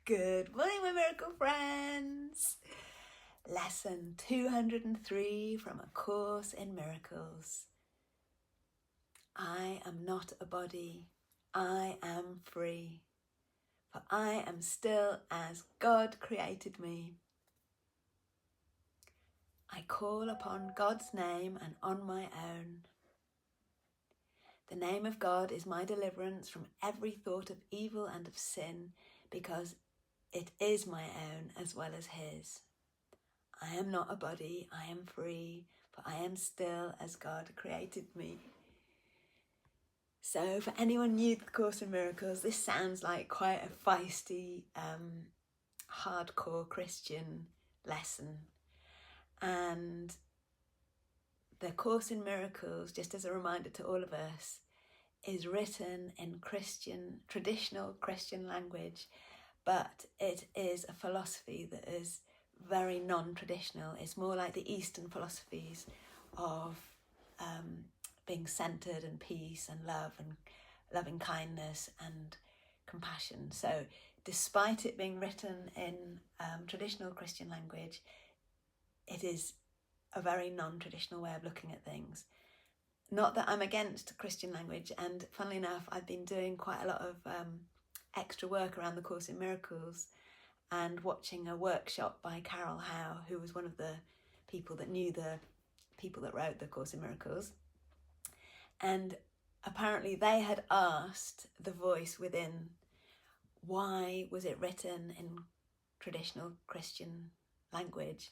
Good morning, my miracle friends. Lesson 203 from A Course in Miracles. I am not a body, I am free, for I am still as God created me. I call upon God's name and on my own. The name of God is my deliverance from every thought of evil and of sin, because it is my own as well as his. I am not a body, I am free, for I am still as God created me. So for anyone new to the Course in Miracles, this sounds like quite a feisty, hardcore Christian lesson. And the Course in Miracles, just as a reminder to all of us, is written in traditional Christian language, but it is a philosophy that is very non-traditional. It's more like the Eastern philosophies of being centered and peace and love and loving kindness and compassion. So despite it being written in traditional Christian language, it is a very non-traditional way of looking at things. Not that I'm against Christian language, and funnily enough, I've been doing quite a lot of extra work around the Course in Miracles and watching a workshop by Carol Howe, who was one of the people that knew the people that wrote the Course in Miracles. And apparently they had asked the voice within, why was it written in traditional Christian language?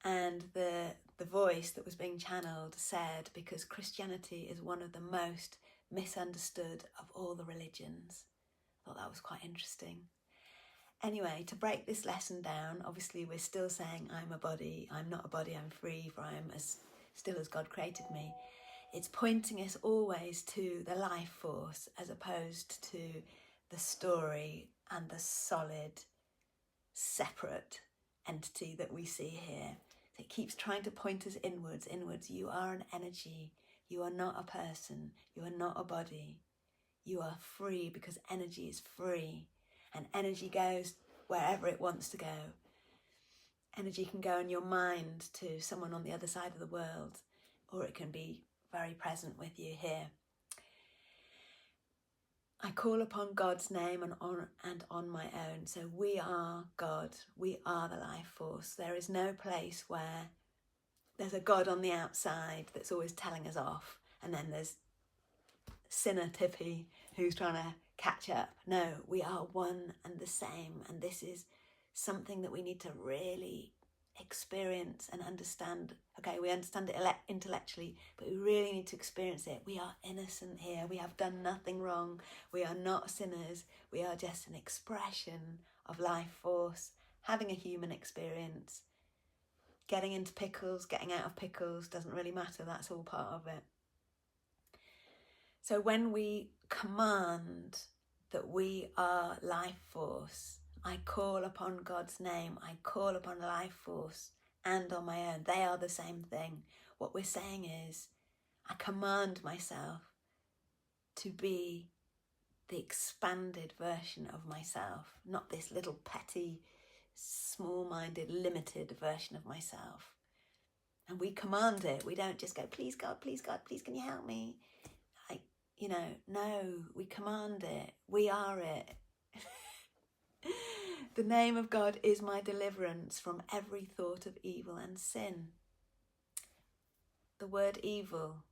And the voice that was being channeled said, because Christianity is one of the most misunderstood of all the religions. I thought that was quite interesting. Anyway, to break this lesson down, obviously we're still saying I'm a body, I'm not a body, I'm free, for I am still as God created me. It's pointing us always to the life force as opposed to the story and the solid, separate entity that we see here. It keeps trying to point us inwards. You are an energy. You are not a person. You are not a body. You are free because energy is free. And energy goes wherever it wants to go. Energy can go in your mind to someone on the other side of the world, or it can be very present with you here. I call upon God's name and on my own. So we are God. We are the life force. There is no place where there's a God on the outside that's always telling us off, and then there's sinner Tippy who's trying to catch up. No, we are one and the same, and this is something that we need to really experience and understand. Okay, we understand it intellectually, but we really need to experience it. We are innocent here. We have done nothing wrong. We are not sinners. We are just an expression of life force, having a human experience. Getting into pickles, getting out of pickles doesn't really matter. That's all part of it. So when we command that we are life force, I call upon God's name, I call upon life force and on my own. They are the same thing. What we're saying is, I command myself to be the expanded version of myself, not this little petty, small-minded, limited version of myself. And we command it. We don't just go, please God, please can you help me? No, we command it. We are it. The name of God is my deliverance from every thought of evil and sin. The word evil,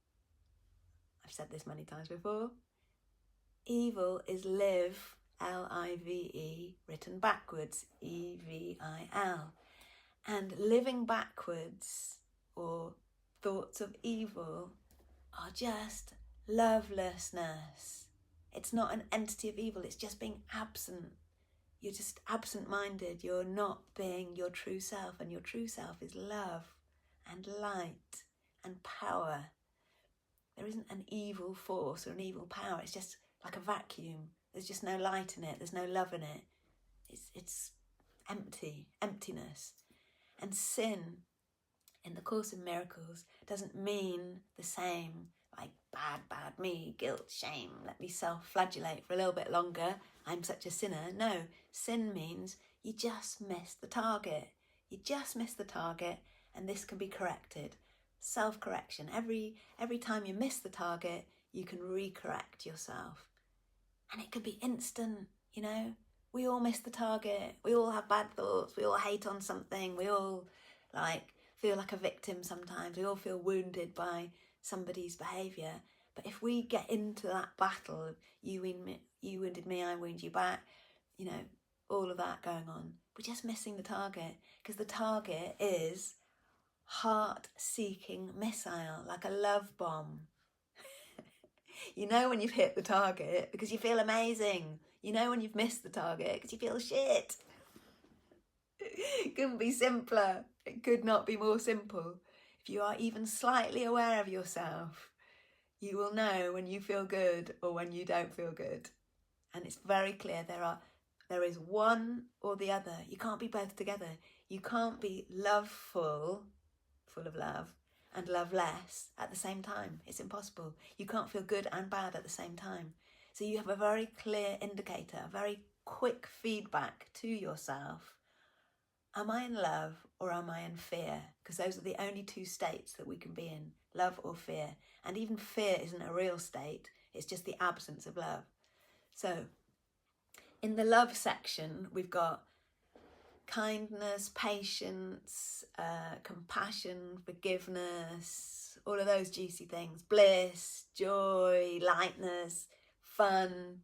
I've said this many times before. Evil is live, L-I-V-E, written backwards, E-V-I-L. And living backwards, or thoughts of evil, are just lovelessness. It's not an entity of evil, it's just being absent. You're just absent-minded. You're not being your true self, and your true self is love and light and power. There isn't an evil force or an evil power. It's just like a vacuum. There's just no light in it. There's no love in it. It's emptiness. And sin in the Course in Miracles doesn't mean the same, like bad me, guilt, shame, let me self-flagellate for a little bit longer, I'm such a sinner. No, sin means you just missed the target. You just missed the target, and this can be corrected. Self-correction. Every time you miss the target, you can re-correct yourself. And it could be instant, you know. We all miss the target. We all have bad thoughts. We all hate on something. We all feel like a victim sometimes. We all feel wounded by somebody's behaviour. But if we get into that battle of you wounded me, I wound you back, you know, all of that going on, we're just missing the target, because the target is heart-seeking missile, like a love bomb. You know when you've hit the target because you feel amazing. You know when you've missed the target because you feel shit. It couldn't be simpler. It could not be more simple. If you are even slightly aware of yourself, you will know when you feel good or when you don't feel good. And it's very clear there is one or the other. You can't be both together. You can't be full of love, and love less at the same time. It's impossible. You can't feel good and bad at the same time. So you have a very clear indicator, a very quick feedback to yourself. Am I in love or am I in fear? Because those are the only two states that we can be in, love or fear. And even fear isn't a real state. It's just the absence of love. So in the love section, we've got kindness, patience, compassion, forgiveness, all of those juicy things. Bliss, joy, lightness, fun,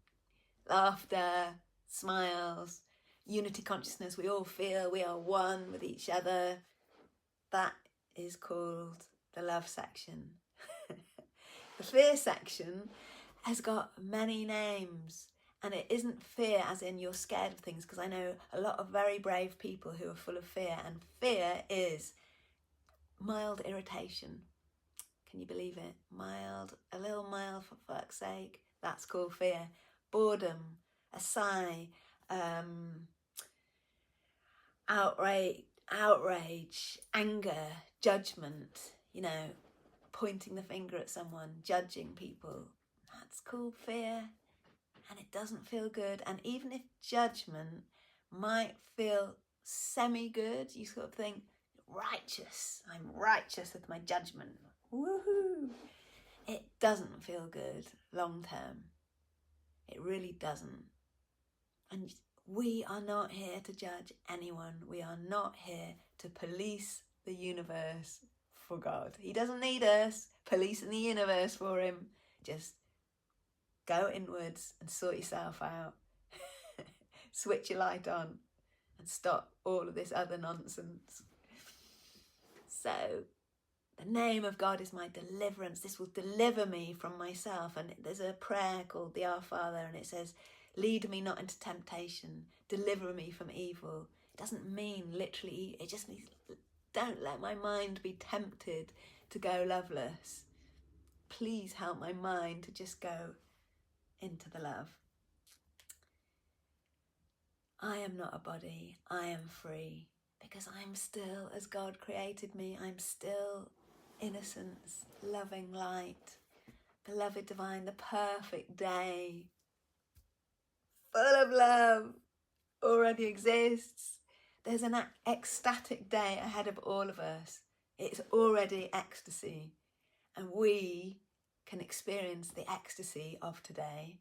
laughter, smiles, unity consciousness. We all feel we are one with each other. That is called the love section. The fear section has got many names. And it isn't fear as in you're scared of things, because I know a lot of very brave people who are full of fear, and fear is mild irritation. Can you believe it? A little mild for fuck's sake. That's called fear. Boredom, a sigh, outrage, anger, judgment, you know, pointing the finger at someone, judging people. That's called fear. And it doesn't feel good. And even if judgment might feel semi-good, you sort of think, righteous, I'm righteous with my judgment. Woohoo! It doesn't feel good long term. It really doesn't. And we are not here to judge anyone. We are not here to police the universe for God. He doesn't need us policing the universe for him. Just go inwards and sort yourself out. Switch your light on and stop all of this other nonsense. So, the name of God is my deliverance. This will deliver me from myself. And there's a prayer called the Our Father, and it says, lead me not into temptation, deliver me from evil. It doesn't mean literally, it just means don't let my mind be tempted to go loveless. Please help my mind to just go into the love. I am not a body, I am free, because I'm still as God created me. I'm still innocence, loving light, beloved divine, the perfect day, full of love, already exists. There's an ecstatic day ahead of all of us. It's already ecstasy, and we can experience the ecstasy of today.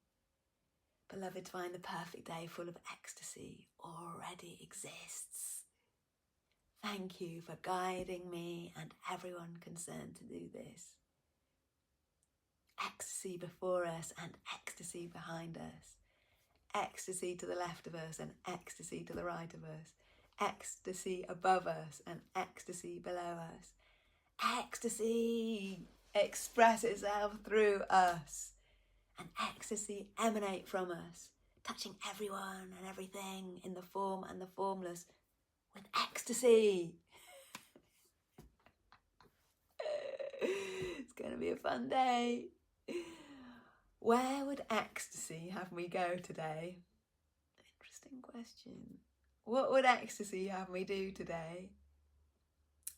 Beloved divine, the perfect day full of ecstasy already exists. Thank you for guiding me and everyone concerned to do this. Ecstasy before us and ecstasy behind us. Ecstasy to the left of us and ecstasy to the right of us. Ecstasy above us and ecstasy below us. Ecstasy express itself through us. And ecstasy emanate from us, touching everyone and everything in the form and the formless with ecstasy. It's going to be a fun day. Where would ecstasy have me go today? Interesting question. What would ecstasy have me do today?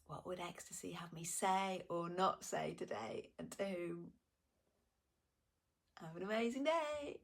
What would ecstasy have me say or not say today, and to whom? Have an amazing day.